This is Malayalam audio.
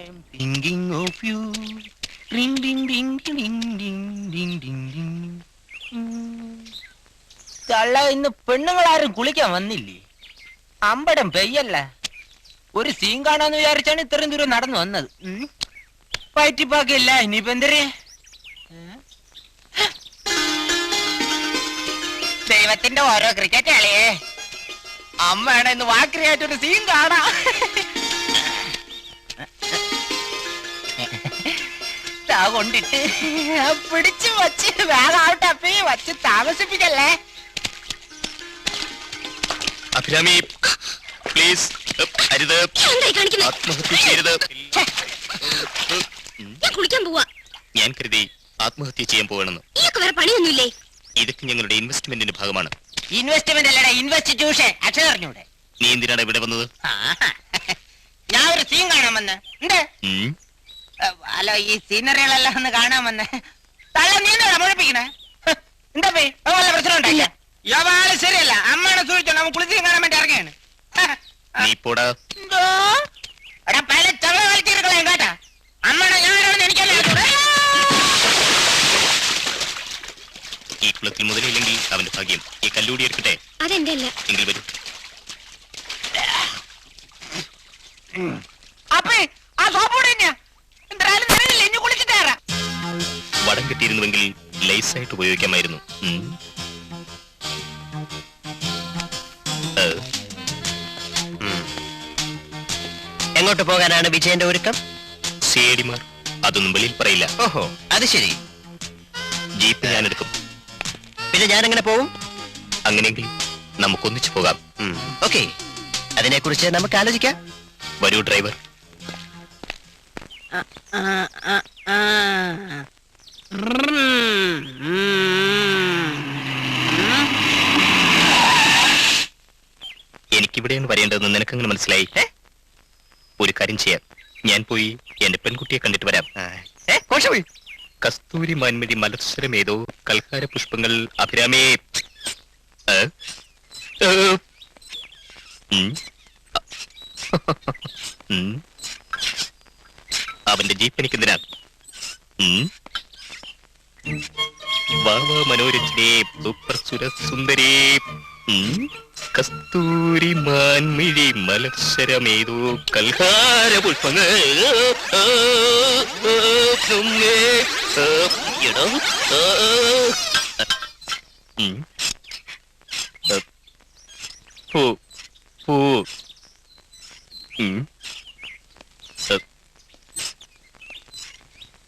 I'm thinking of you. Ring ding ding ding ding ding ding ding. തള്ള ഇന്ന് പെണ്ണുങ്ങളാരും കുളിക്കാൻ വന്നില്ലേ? അമ്പടം പെയ്യല്ല. ഒരു സീൻ കാണാന്ന് വിചാരിച്ചാണ് ഇത്രയും ദൂരം നടന്നു വന്നത്. പറ്റിപ്പാക്കില്ല. ഇനിയിപ്പോ എന്തരേ? ദൈവത്തിന്റെ ഓരോ ക്രിക്കറ്റ് കളിയേ. അമ്മയാണ് ഇന്ന് വാക്രിയായിട്ടൊരു സീൻ കാണാം. കൊണ്ടിട്ട് പിടിച്ചു വച്ച് വേഗാവട്ടെ വച്ച് താമസിപ്പിക്കല്ലേ. അഭിരാമി പ്ലീസ്, അരുത്, ആത്മഹത്യ ചെയ്യരുത്. കുളിക്കാൻ പോവാ. ഞാൻ കരുതി ആത്മഹത്യ ചെയ്യാൻ പോകണമെന്ന്. വേറെ പണിയൊന്നുമില്ലേ? ഇതൊക്കെ ഞങ്ങളുടെ ഇൻവെസ്റ്റ്മെന്റിന്റെ ഭാഗമാണ്. ഇൻവെസ്റ്റ്മെന്റ് അല്ലടാ, ഇൻവെസ്റ്റിറ്റ്യൂഷൻ. അക്ഷരം അറിഞ്ഞൂടെ? നീ എന്തിനാണ് ഇവിടെ വന്നത്? ഞാൻ ഒരു സീൻ കാണാൻ വന്ന്. അല്ല, ഈ സീനറികളെല്ലാം ഒന്ന് കാണാൻ വന്ന്. തള്ള നീന്താ മുഴിപ്പിക്കണേ. എന്താ പോയി വല്ല പ്രശ്നം ഉണ്ടായില്ല. യോവാള് ശരിയല്ല. അമ്മയുടെ സൂചിച്ചോ നമ്മൾ കുളിച്ച് കാണാൻ വേണ്ടി ഇറങ്ങിയാണ്. എടാ പല ചവ കളിച്ചിരിക്കളയും കേട്ടാ. അമ്മയുടെ ഞാനാണെന്ന് എനിക്കല്ലേ. ഈ കുളത്തിൽ മുതലില്ലെങ്കിൽ അവന്റെ ഭാഗ്യം. ഈ കല്ലൂടി എടുക്കട്ടെ. അതെന്റെ അല്ല. എങ്കിൽ വരൂ. അപ്പേ ആ സോപ്പോട് തന്നെയാ. എന്തായാലും നിലവില്ല, ഇനി കുളിച്ചിട്ട് കയറാം. വടം കെട്ടിയിരുന്നുവെങ്കിൽ ലൈസായിട്ട് ഉപയോഗിക്കാമായിരുന്നു. എങ്ങോട്ട് പോകാനാണ് വിജയന്റെ ഒരുക്കം? സിഐഡിമാർ അതൊന്നും വെളിയിൽ പറയില്ല. ഓഹോ, അത് ശരി. ജീപ്പ് ഞാൻ എടുക്കും. പിന്നെ ഞാൻ എങ്ങനെ പോവും? അങ്ങനെയെങ്കിൽ നമുക്കൊന്നിച്ചു പോകാം. ഓക്കെ, അതിനെ കുറിച്ച് നമുക്ക് ആലോചിക്കാം. വരൂ ഡ്രൈവർ. എനിക്കിവിടെയാണ് വരേണ്ടതെന്ന് നിനക്കങ്ങനെ മനസ്സിലായി? ഒരു കാര്യം ചെയ്യാം, ഞാൻ പോയി എന്റെ പെൺകുട്ടിയെ കണ്ടിട്ട് വരാം. കസ്തൂരി മാൻമിഴി മലർസ്വരമേതോ കൽഹാര പുഷ്പങ്ങൾ. അഭിരാമേ, അവന്റെ ജീപ്പ് എനിക്കെന്തിനാ? വാവാ മനോരഞ്ജനേ സുപ്രസുര സുന്ദരേ. കസ്തൂരി മാൻമിഴി മലർശരമേതോ കൽഹാര പുഷ്പങ്ങൾ. പൂ പൂ